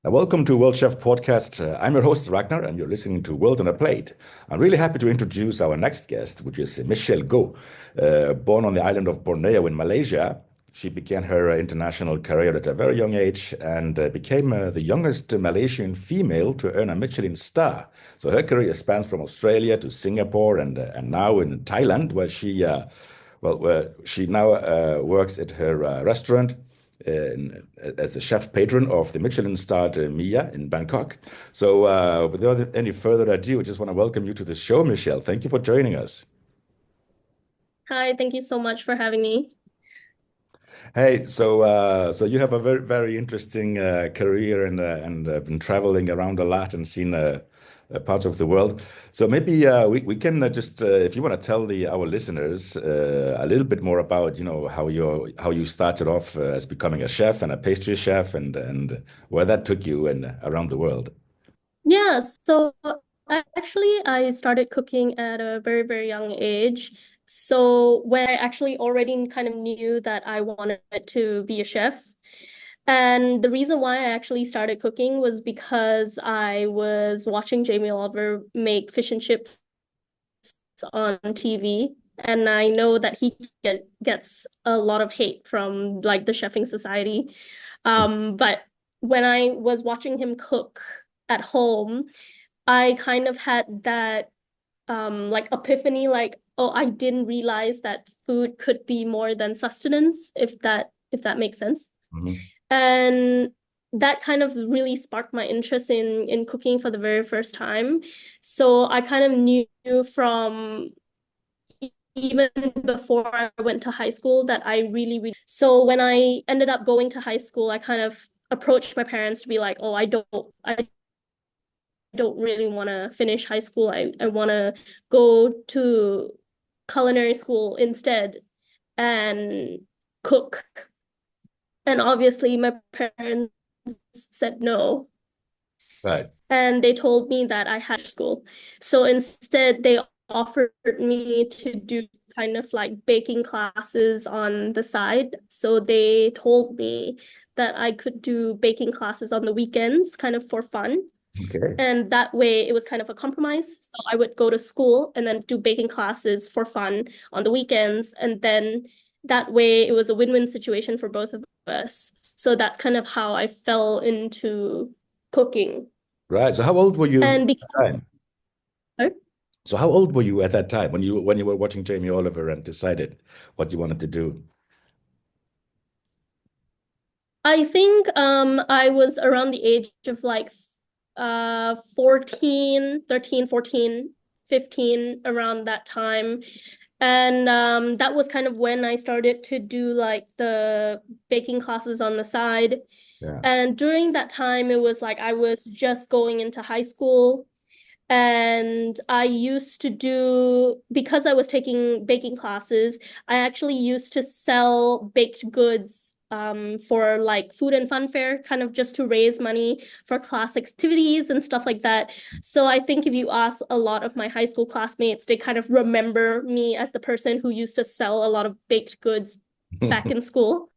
Welcome to World Chef Podcast. I'm your host, Ragnar, and you're listening to World on a Plate. I'm really happy to introduce our next guest, which is Michelle Goh. Born on the island of Borneo in Malaysia, she began her international career at a very young age and became the youngest Malaysian female to earn a Michelin star. So her career spans from Australia to Singapore and now in Thailand, where she now works at her restaurant as the chef patron of the Michelin-starred MIA in Bangkok. So, without any further ado, I just want to welcome you to the show, Michelle. Thank you for joining us. Hi, thank you so much for having me. Hey, so you have a very interesting career and been traveling around a lot and seen parts of the world. So maybe we can just if you want to tell the our listeners a little bit more about how you started off as becoming a chef and a pastry chef and where that took you and around the world. Yeah, so I started cooking at a very young age. So when I actually already kind of knew that I wanted to be a chef. And the reason why I actually started cooking was because I was watching Jamie Oliver make fish and chips on TV. And I know that gets a lot of hate from like the chefing society. But when I was watching him cook at home, I kind of had that like epiphany, like, oh, I didn't realize that food could be more than sustenance, if that makes sense. Mhm. And that kind of really sparked my interest in cooking for the very first time. So I kind of knew from even before I went to high school that so when I ended up going to high school, I kind of approached my parents to be like, oh, I don't really want to finish high school. I want to go to culinary school instead and cook. And obviously my parents said no. Right. And they told me that I had school. So instead, they offered me to do kind of like baking classes on the side. So they told me that I could do baking classes on the weekends, kind of for fun. Okay. And that way it was kind of a compromise. So I would go to school and then do baking classes for fun on the weekends. And then that way it was a win-win situation for both of us. So that's kind of how I fell into cooking. Right. So how old were you And at because the time? So how old were you at that time when you were watching Jamie Oliver and decided what you wanted to do? I think I was around the age of like 14, 13, 14, 15 around that time. And that was kind of when I started to do like the baking classes on the side. Yeah. And during that time, it was like I was just going into high school. And I used to do, because I was taking baking classes, I actually used to sell baked goods for like food and fun fair, kind of just to raise money for class activities and stuff like that. So I think if you ask a lot of my high school classmates, they kind of remember me as the person who used to sell a lot of baked goods back in school.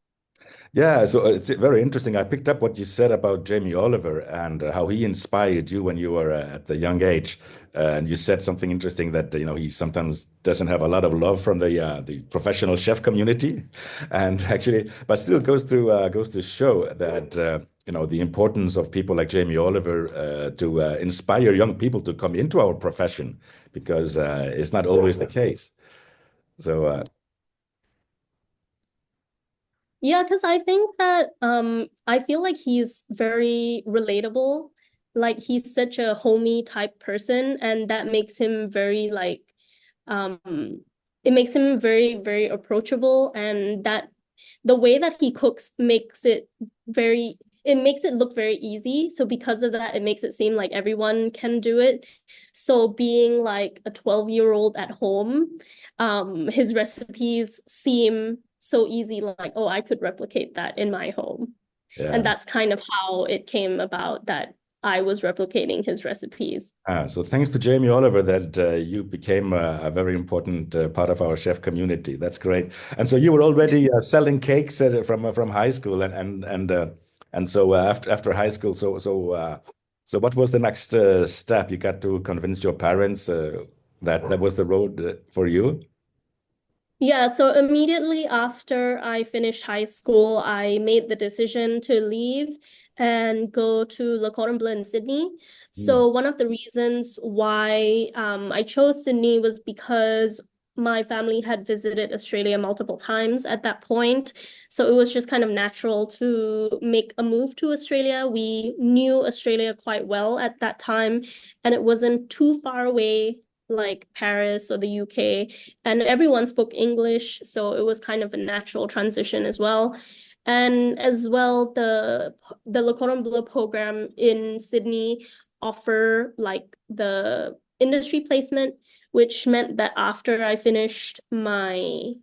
Yeah, so it's very interesting. I picked up what you said about Jamie Oliver and how he inspired you when you were at the young age. And you said something interesting that he sometimes doesn't have a lot of love from the professional chef community, and actually, but still goes to show that the importance of people like Jamie Oliver to inspire young people to come into our profession because it's not always the case. So Yeah, because I think that I feel like he's very relatable. Like he's such a homey type person, and that makes him very like um it makes him very approachable, and that the way that he cooks it makes it look very easy. So because of that, it makes it seem like everyone can do it. So being like a 12-year-old at home, his recipes seem so easy, like, oh, I could replicate that in my home. And yeah. that's kind of how it came about that I was replicating his recipes. So thanks to Jamie Oliver that you became a very important part of our chef community. That's great. And so you were already selling cakes from high school, and And so after high school, so what was the next step? You got to convince your parents that that was the road for you? Yeah, so immediately after I finished high school, I made the decision to leave and go to Le Cordon Bleu in Sydney. Mm, So one of the reasons why I chose Sydney was because my family had visited Australia multiple times at that point. So it was just kind of natural to make a move to Australia. We knew Australia quite well at that time, and it wasn't too far away, like Paris or the UK, and everyone spoke English, so it was kind of a natural transition as well. And as well, the Le Cordon Bleu program in Sydney offer like the industry placement, which meant that after I finished my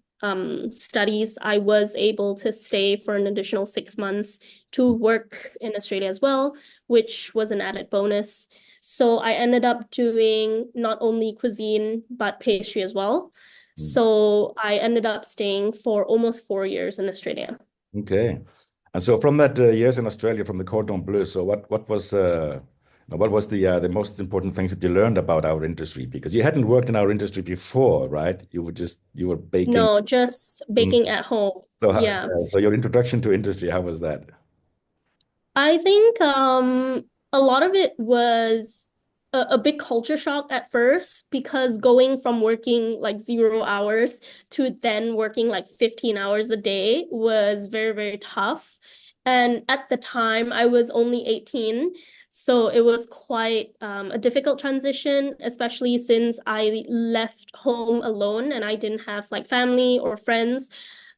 studies, I was able to stay for an additional 6 months to work in Australia as well, which was an added bonus. So I ended up doing not only cuisine, but pastry as well. mm. So I ended up staying for almost 4 years in Australia. Okay. And so from that years in Australia, from the Cordon Bleu, so what was the most important things that you learned about our industry? Because you hadn't worked in our industry before, right? You were baking. No, just Mm. baking at home. So Yeah. so your introduction to industry, how was that? I think a lot of it was a big culture shock at first because going from working like 0 hours to then working like 15 hours a day was very, very tough. And at the time, I was only 18. So it was quite a difficult transition, especially since I left home alone and I didn't have like family or friends.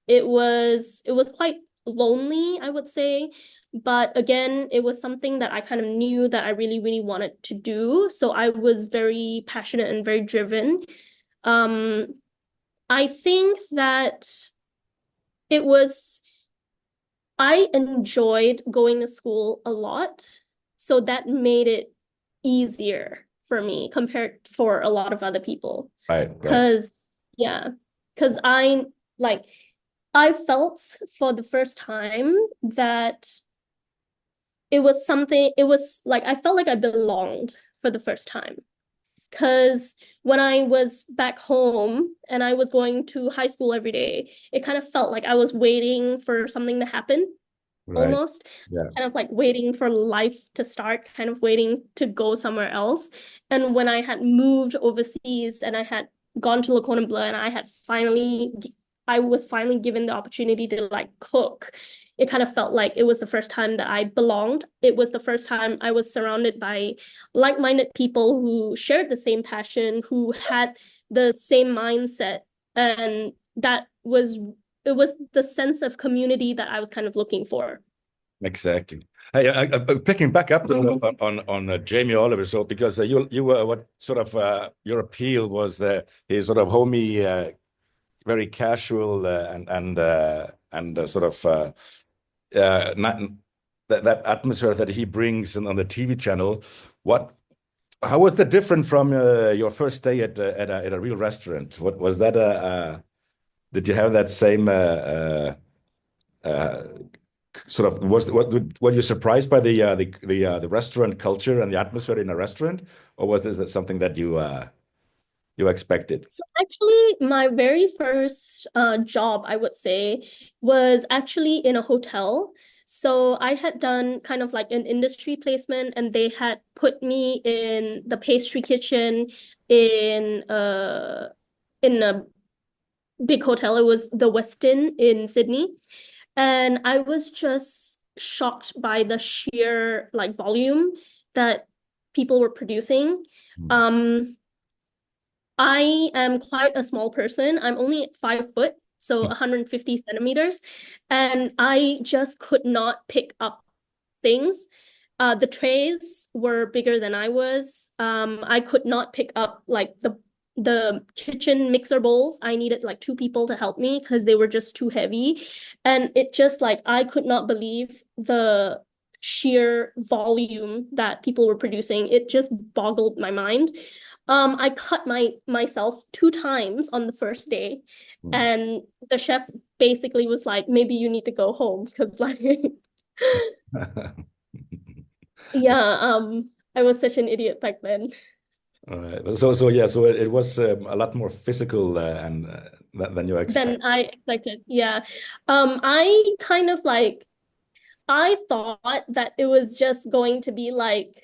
It was quite lonely, I would say. But again, it was something that I kind of knew that I really, really wanted to do. So I was very passionate and very driven. Um, I think that it was, I enjoyed going to school a lot. So that made it easier for me compared for a lot of other people. Right, right, Cause yeah, cause like I felt for the first time that it was like I felt like I belonged for the first time. Because when I was back home and I was going to high school every day, it kind of felt like I was waiting for something to happen right. almost, Yeah. kind of like waiting for life to start, kind of waiting to go somewhere else. And when I had moved overseas and I had gone to Le Cordon Bleu and I was finally given the opportunity to like cook, it kind of felt like it was the first time that I belonged. It was the first time I was surrounded by like-minded people who shared the same passion, who had the same mindset. And it was the sense of community that I was kind of looking for. Exactly. Hey, picking back up Mhm. on Jamie Oliver, so because you were what sort of your appeal was his sort of homey, very casual and sort of not that atmosphere that he brings on the TV channel. What How was that different from your first day at a real restaurant? What was that? Did you have that same uh, sort of were you surprised by the restaurant culture and the atmosphere in a restaurant, or was this something that you expected? So actually, my very first job, I would say, was actually in a hotel. So I had done kind of like an industry placement, and they had put me in the pastry kitchen in in a big hotel. It was the Westin in Sydney. And I was just shocked by the sheer like volume that people were producing. Hmm. Um, I am quite a small person. I'm only 5 foot, so 150 centimeters, and I just could not pick up things. The trays were bigger than I was. I could not pick up like the kitchen mixer bowls. I needed like two people to help me because they were just too heavy. And it just like I could not believe the sheer volume that people were producing. It just boggled my mind. I cut myself 2 times on the first day, Hmm. and the chef basically was like, maybe you need to go home because like Yeah, I was such an idiot back then. All right. So yeah, so it was a lot more physical and than you expect. Than I expected. Yeah. I kind of like I thought that it was just going to be like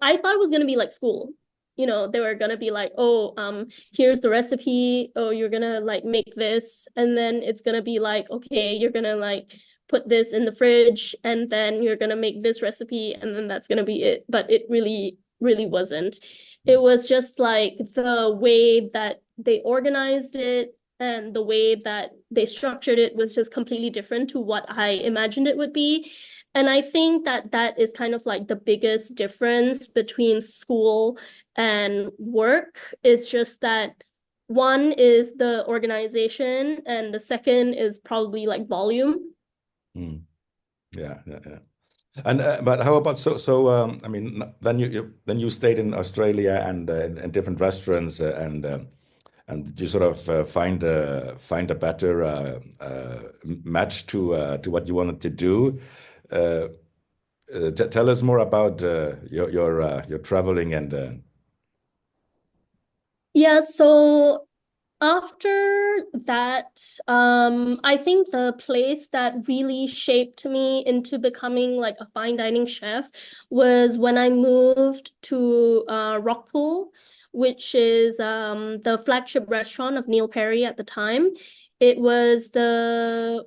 I thought it was going to be like school. You know, they were going to be like, "Oh, here's the recipe. Oh, you're going to like make this." And then it's going to be like, "Okay, you're going to like put this in the fridge and then you're going to make this recipe and then that's going to be it." But it really wasn't. It was just like the way that they organized it and the way that they structured it was just completely different to what I imagined it would be. And I think that that is kind of like the biggest difference between school and work. It's just that one is the organization, and the second is probably like volume. Mm. Yeah, yeah, yeah. And but how about I mean, then you stayed in Australia and in different restaurants and did you sort of find a better match to what you wanted to do? Uh, t Tell us more about your traveling and Yeah, so after that, I think the place that really shaped me into becoming like a fine dining chef was when I moved to Rockpool, which is the flagship restaurant of Neil Perry at the time. It was the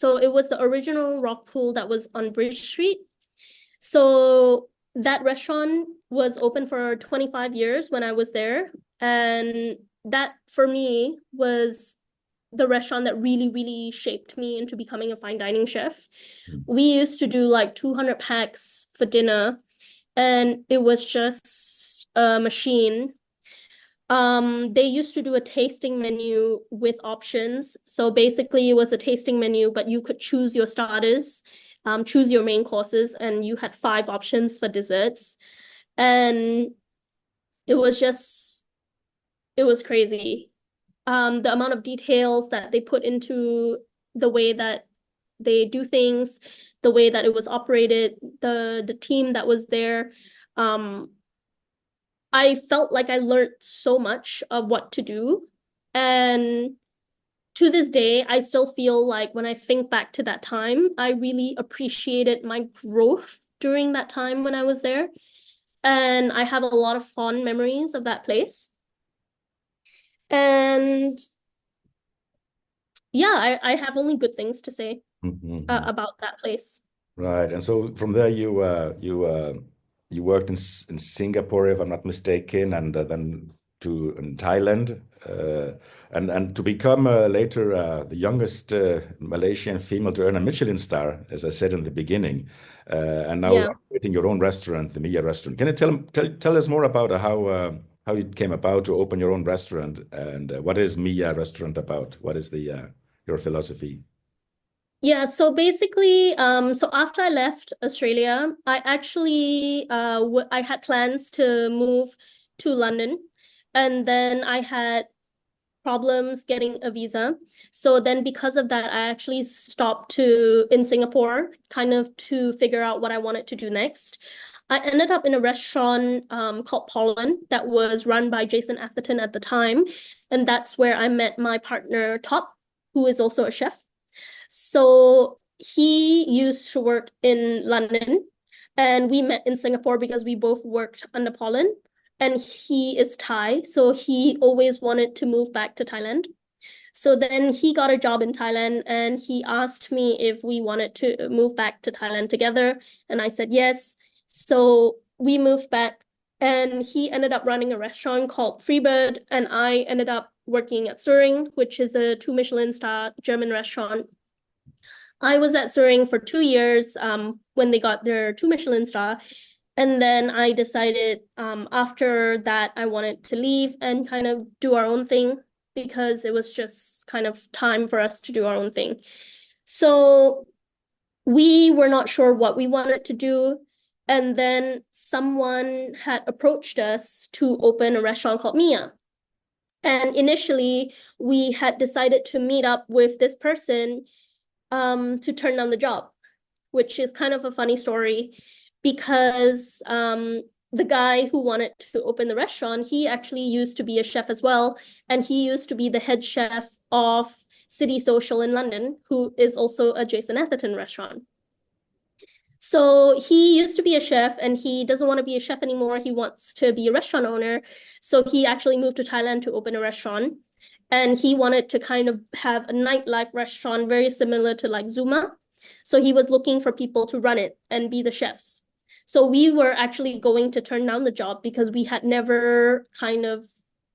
it was the original Rockpool that was on Bridge Street. So that restaurant was open for 25 years when I was there. And that for me was the restaurant that really shaped me into becoming a fine dining chef. We used to do like 200 packs for dinner, and it was just a machine. They used to do a tasting menu with options. So basically, it was a tasting menu, but you could choose your starters, choose your main courses, and you had five options for desserts. And it was just, it was crazy. The amount of details that they put into the way that they do things, the way that it was operated, the team that was there. Um, I felt like I learned so much of what to do. And to this day, I still feel like when I think back to that time, I really appreciated my growth during that time when I was there. And I have a lot of fond memories of that place. And yeah, I have only good things to say Mhm. about that place. Right. And so from there you worked in Singapore, if I'm not mistaken, and then to in Thailand, and to become later the youngest Malaysian female to earn a Michelin star, as I said in the beginning, and now Yeah. operating your own restaurant, the MIA Restaurant. Can you tell us more about how it came about to open your own restaurant, and what is MIA Restaurant about? What is the your philosophy? Yeah, so basically, so after I left Australia, I actually I had plans to move to London, and then I had problems getting a visa. So then because of that, I actually stopped to in Singapore, kind of to figure out what I wanted to do next. I ended up in a restaurant called Pollen that was run by Jason Atherton at the time, and that's where I met my partner Top, who is also a chef. So he used to work in London and we met in Singapore because we both worked under Pollen. And he is Thai, so he always wanted to move back to Thailand. So then he got a job in Thailand and he asked me if we wanted to move back to Thailand together. And I said yes. So we moved back and he ended up running a restaurant called Freebird. And I ended up working at Suring, which is a two Michelin star German restaurant. I was at Suring for 2 years when they got their two Michelin star. And then I decided after that I wanted to leave and kind of do our own thing because it was just kind of time for us to do our own thing. So we were not sure what we wanted to do. And then someone had approached us to open a restaurant called Mia. And initially, we had decided to meet up with this person to turn down the job, which is kind of a funny story. because the guy who wanted to open the restaurant, he actually used to be a chef as well, and he used to be the head chef of City Social in London, who is also a Jason Atherton restaurant. So he used to be a chef and he doesn't want to be a chef anymore. He wants to be a restaurant owner. So he actually moved to Thailand to open a restaurant. And he wanted to kind of have a nightlife restaurant very similar to like Zuma. So he was looking for people to run it and be the chefs. So we were actually going to turn down the job because we had never kind of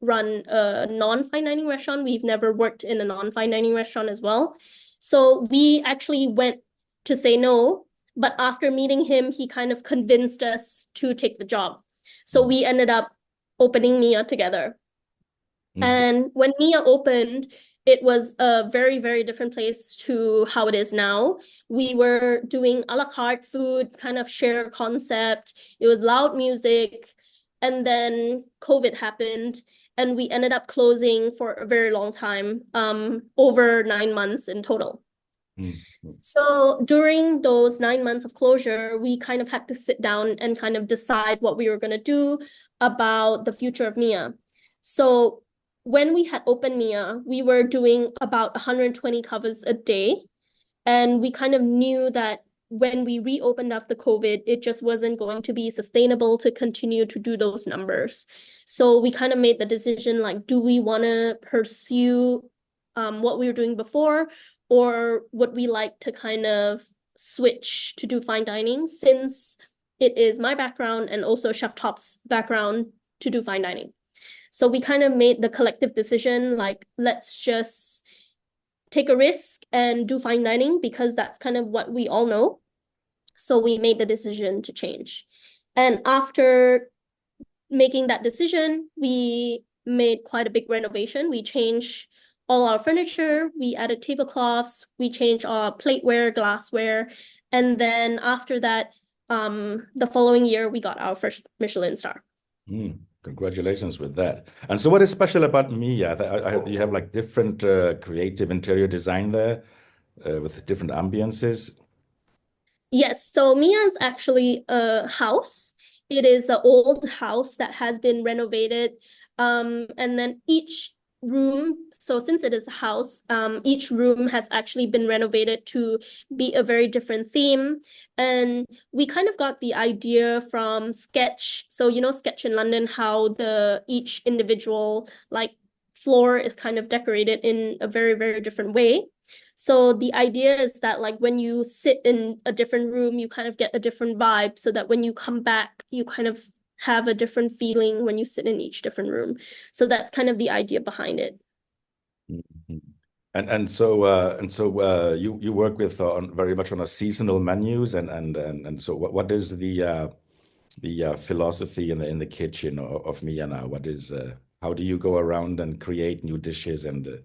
run a non-fine dining restaurant. We've never worked in a non-fine dining restaurant as well. So we actually went to say no, but after meeting him, he kind of convinced us to take the job. So we ended up opening MIA together. And when MIA opened, it was a very, very different place to how it is now. We were doing a la carte food, kind of share concept. It was loud music. And then COVID happened, and we ended up closing for a very long time, over 9 months in total. So during those 9 months of closure, we kind of had to sit down and kind of decide what we were going to do about the future of MIA. So when we had opened MIA, we were doing about 120 covers a day. And we kind of knew that when we reopened after COVID, it just wasn't going to be sustainable to continue to do those numbers. So we kind of made the decision, like, do we want to pursue what we were doing before, or would we like to kind of switch to do fine dining, since it is my background and also Chef Top's background to do fine dining. So we kind of made the collective decision, like, let's just take a risk and do fine dining because that's kind of what we all know. So we made the decision to change. And after making that decision, we made quite a big renovation. We changed all our furniture, we added tablecloths, we changed our plateware, glassware, and then after that, the following year, we got our first Michelin star. Congratulations with that. And so what is special about MIA? Do you have like different creative interior design there with different ambiances? Yes, so MIA is actually a house. It is an old house that has been renovated. And then each room, so since it is a house, each room has actually been renovated to be a very different theme. And we kind of got the idea from Sketch. So, you know, Sketch in London, how each individual like floor is kind of decorated in a very, very different way. So the idea is that like when you sit in a different room, you kind of get a different vibe, so that when you come back, you kind of have a different feeling when you sit in each different room. So that's kind of the idea behind it. And so you work with on very much on a seasonal menus, and so what is the philosophy in the kitchen of MIA now? What is how do you go around and create new dishes and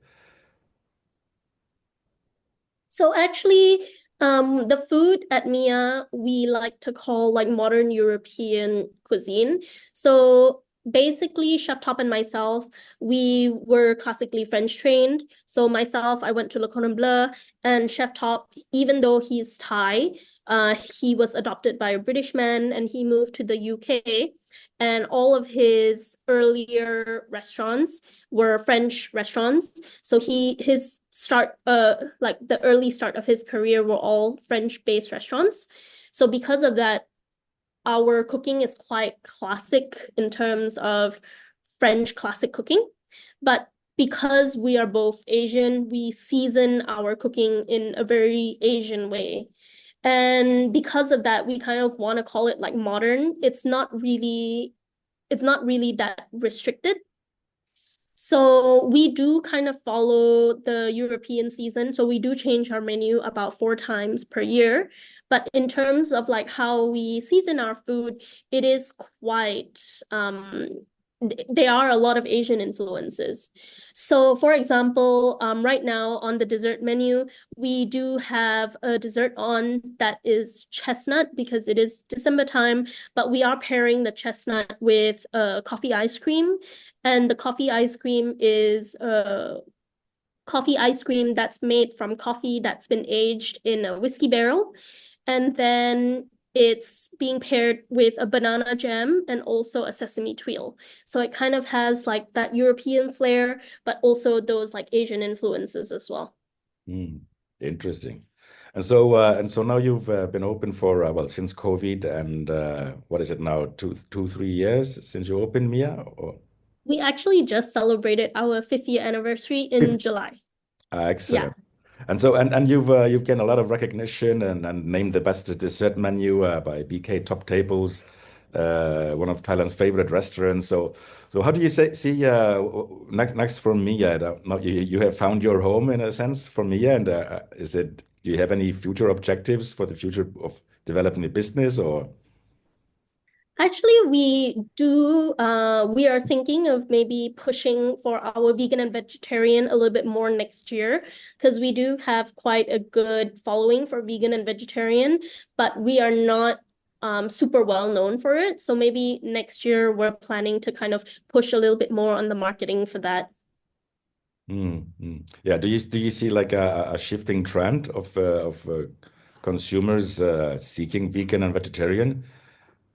So actually, the food at MIA, we like to call like modern European cuisine. So basically, Chef Top and myself, we were classically French trained. So myself, I went to Le Cordon Bleu, and Chef Top, even though he's Thai, he was adopted by a British man and he moved to the UK. And all of his earlier restaurants were French restaurants. So his start, like the early start of his career were all French-based restaurants. So because of that, our cooking is quite classic in terms of French classic cooking. But because we are both Asian, we season our cooking in a very Asian way. And because of that, we kind of want to call it like modern. It's not really that restricted. So we do kind of follow the European season. So we do change our menu about 4 times per year. But in terms of like how we season our food, it is quite there are a lot of Asian influences. So for example, right now on the dessert menu, we do have a dessert on that is chestnut because it is December time, but we are pairing the chestnut with coffee ice cream. And the coffee ice cream is coffee ice cream that's made from coffee that's been aged in a whiskey barrel. And then it's being paired with a banana jam and also a sesame twirl. So it kind of has like that European flair, but also those like Asian influences as well. Mm, interesting. And so now you've been open for well since COVID, and what is it now? 3 years since you opened Mia? Or We actually just celebrated our 5th year anniversary in July. Yeah. excellent. And you've gained a lot of recognition and named the best dessert menu by BK Top Tables, one of Thailand's favorite restaurants. So how do you see next for Mia? Now you have found your home in a sense for Mia, and is it? Do you have any future objectives for the future of developing the business or? Actually, we are thinking of maybe pushing for our vegan and vegetarian a little bit more next year because we do have quite a good following for vegan and vegetarian, but we are not super well known for it. So maybe next year we're planning to kind of push a little bit more on the marketing for that. Yeah. Do you see like a shifting trend of consumers seeking vegan and vegetarian?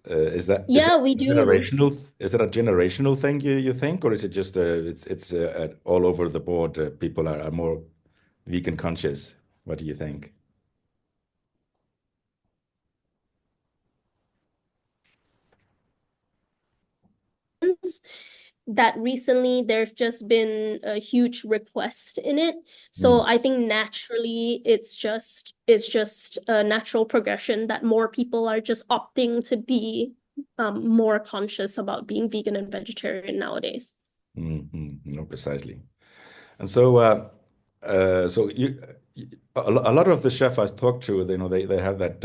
Is that Yeah, we do. generational? Is it a generational thing you think, or is it just it's all over the board? People are more vegan conscious. What do you think? That recently there's just been a huge request in it. So Mm, I think naturally it's just a natural progression that more people are just opting to be more conscious about being vegan and vegetarian nowadays. no, precisely. And so a lot of the chefs I talked to, they have that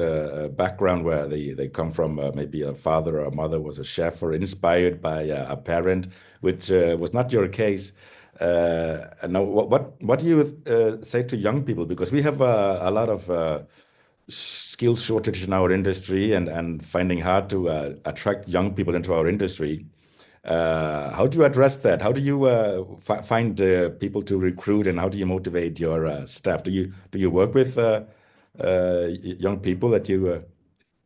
background where they come from maybe a father or a mother was a chef or inspired by a parent, which was not your case. And now, what do you say to young people? Because we have a lot of skill shortage in our industry and finding hard to attract young people into our industry. How do you address that? How do you find people to recruit, and how do you motivate your staff? Do you work with young people that you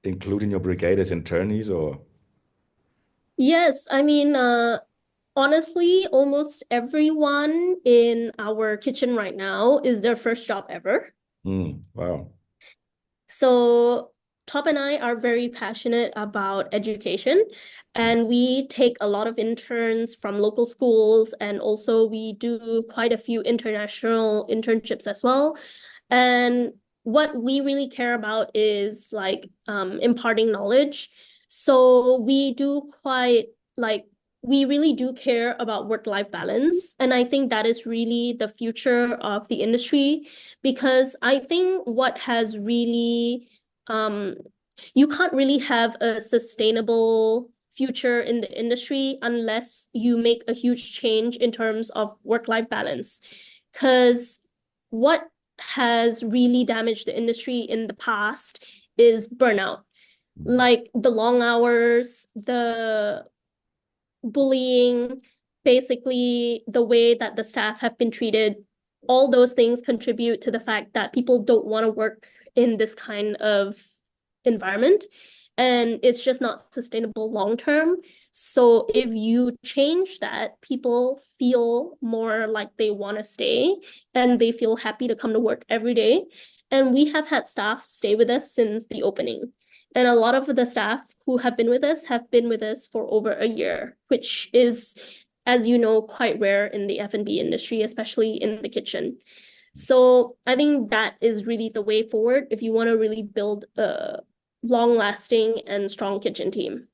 include in your brigade as internees, or? Yes, I mean, honestly, almost everyone in our kitchen right now is their first job ever. Wow. So Top and I are very passionate about education, Mm, and we take a lot of interns from local schools, and also we do quite a few international internships as well. And what we really care about is like imparting knowledge. So we do quite like we really do care about work-life balance. And I think that is really the future of the industry because I think what has really um you can't really have a sustainable future in the industry unless you make a huge change in terms of work-life balance. Because what has really damaged the industry in the past is burnout. mm, Like the long hours, the bullying, basically the way that the staff have been treated, all those things contribute to the fact that people don't want to work in this kind of environment. And it's just not sustainable long term. So if you change that, people feel more like they want to stay and they feel happy to come to work every day. And we have had staff stay with us since the opening. And a lot of the staff who have been with us for over a year, which is, as you know, quite rare in the F&B industry, especially in the kitchen. So I think that is really the way forward if you want to really build a long-lasting and strong kitchen team.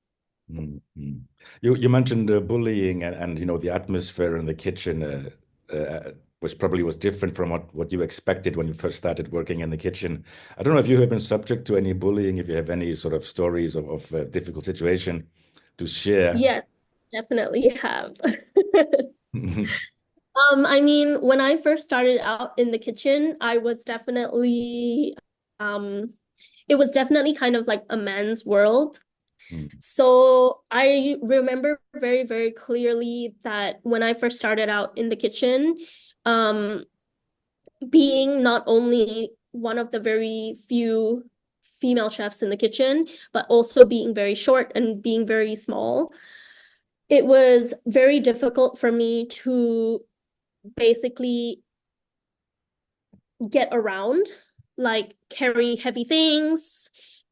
mm, mm. You mentioned bullying and the atmosphere in the kitchen was probably was different from what you expected when you first started working in the kitchen. I don't know if you have been subject to any bullying, if you have any sort of stories of difficult situation to share. Yes, definitely have. I mean, when I first started out in the kitchen, I was definitely it was definitely kind of like a man's world. Mm, So I remember very, very clearly that when I first started out in the kitchen, um, being not only one of the very female chefs in the kitchen, but also being very short and being very small, it was very difficult for me to basically get around, like carry heavy things,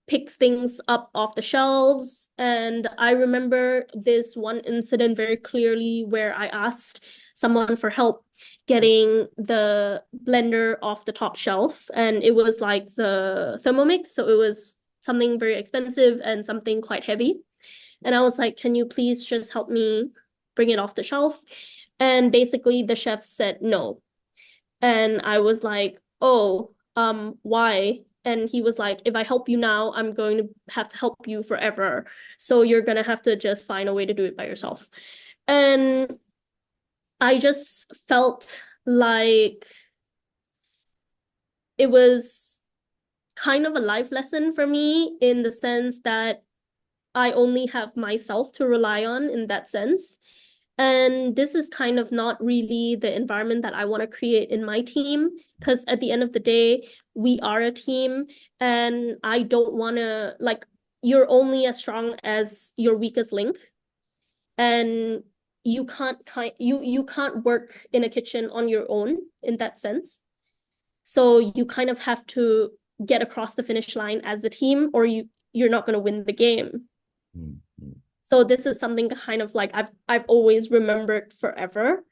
pick things up off the shelves. And I remember this one incident very clearly where I asked someone for help getting the blender off the top shelf. And it was like the Thermomix. So it was something very expensive and something quite heavy. And I was like, can you please just help me bring it off the shelf? And basically the chef said no. And I was like, oh, why? And he was like, if I help you now, I'm going to have to help you forever. So you're gonna have to just find a way to do it by yourself. And I just felt like it was kind of a life lesson for me in the sense that I only have myself to rely on in that sense. And this is kind of not really the environment that I want to create in my team, because at the end of the day, we are a team, and I don't want to, like, you're only as strong as your weakest link, and you can't work in a kitchen on your own in that sense. So you kind of have to get across the finish line as a team, or you're not going to win the game. Mm-hmm. So this is something kind of like I've always remembered forever.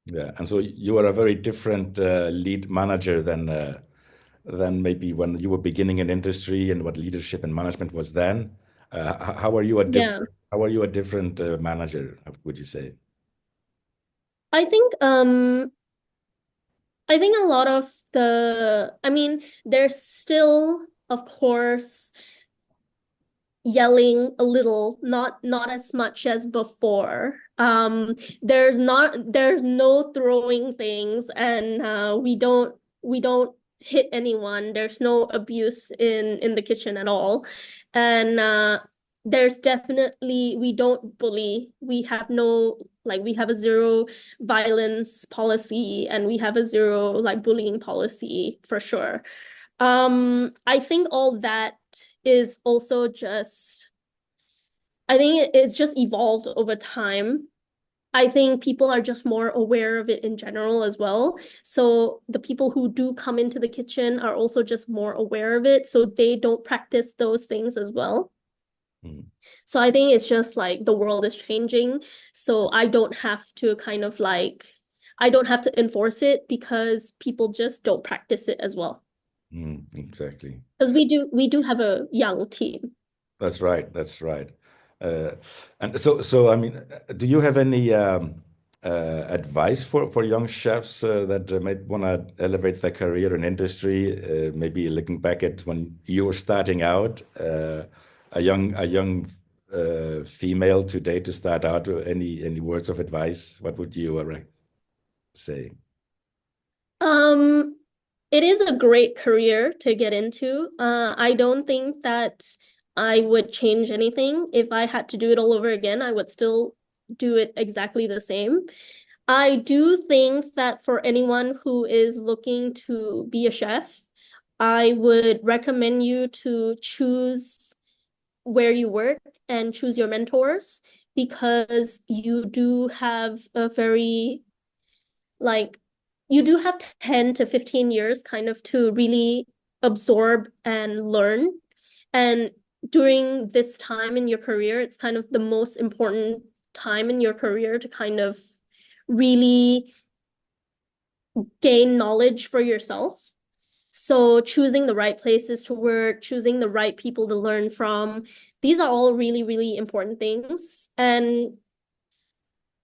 Yeah, and so you are a very different lead manager than maybe when you were beginning in industry and what leadership and management was then. How are you a Yeah. different how are you a different manager, would you say? I think a lot of I mean, there's still, of course, yelling a little, not as much as before. There's no throwing things, and we don't hit anyone. There's no abuse in the kitchen at all. And there's definitely, we don't bully. We have no, like, we have a zero violence policy, and we have a zero like bullying policy for sure. I think all that is also just, I think it's just evolved over time. I think people are just more aware of it in general as well. So the people who do come into the kitchen are also just more aware of it. So they don't practice those things as well. Mm. So I think it's just like the world is changing. So I don't have to kind of like, I don't have to enforce it because people just don't practice it as well. Exactly. Because we do have a young team. That's right. That's right. Uh, and so I mean, do you have any advice for young chefs that might want to elevate their career in industry? Maybe looking back at when you were starting out, a young female today to start out. Any words of advice? What would you say? Um, it is a great career to get into. I don't think that I would change anything. If I had to do it all over again, I would still do it exactly the same. I do think that for anyone who is looking to be a chef, I would recommend you to choose where you work and choose your mentors, because you do have a very, like, you do have 10 to 15 years kind of to really absorb and learn. And during this time in your career, it's kind of the most important time in your career to kind of really gain knowledge for yourself. So choosing the right places to work, choosing the right people to learn from, these are all really, really important things. And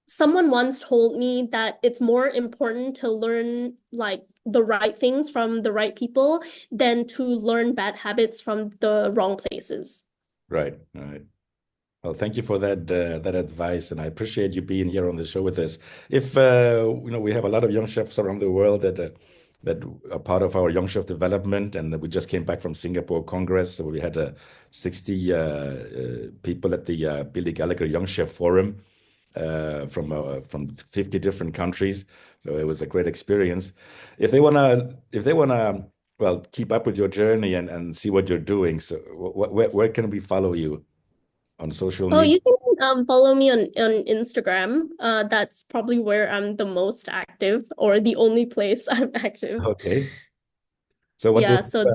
someone once told me that it's more important to learn like the right things from the right people than to learn bad habits from the wrong places. Right. Right. Well, thank you for that advice, and I appreciate you being here on the show with us. If we have a lot of young chefs around the world that are part of our young chef development, and we just came back from Singapore Congress, where we had 60 people at the Billy Gallagher Young Chef Forum from 50 different countries. So it was a great experience. If they wanna well, keep up with your journey and see what you're doing. So where can we follow you on social Oh, media? you can follow me on Instagram. That's probably where I'm the most active or the only place I'm active. Okay. So what we'll Yeah, so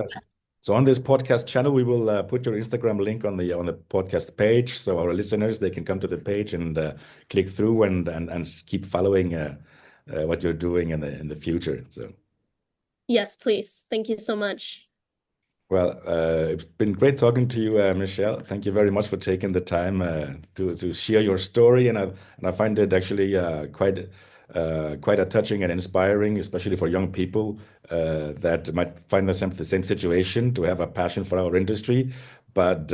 so on this podcast channel, we will put your Instagram link on the podcast page, so our listeners they can come to the page and click through and keep following what you're doing in the future. So. yes, please. Thank you so much. Well, it's been great talking to you, Michelle. Thank you very much for taking the time to share your story, and I find it actually quite a touching and inspiring, especially for young people that might find themselves in the same situation to have a passion for our industry, but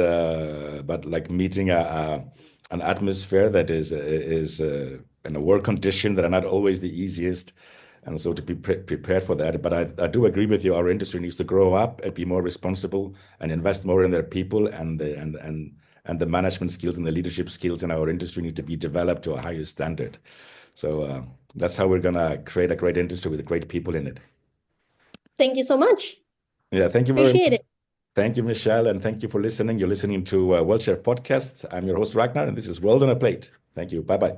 like meeting an atmosphere that is in a work condition that are not always the easiest. And so to be prepared for that. But I do agree with you. Our industry needs to grow up and be more responsible and invest more in their people and the management skills and the leadership skills in our industry need to be developed to a higher standard. So that's how we're gonna create a great industry with great people in it. Thank you so much. Yeah, thank you very Appreciate much. it. Thank you, Michelle, and thank you for listening. You're listening to World Chef Podcast. I'm your host, Ragnar, and this is World on a Plate. Thank you. Bye bye.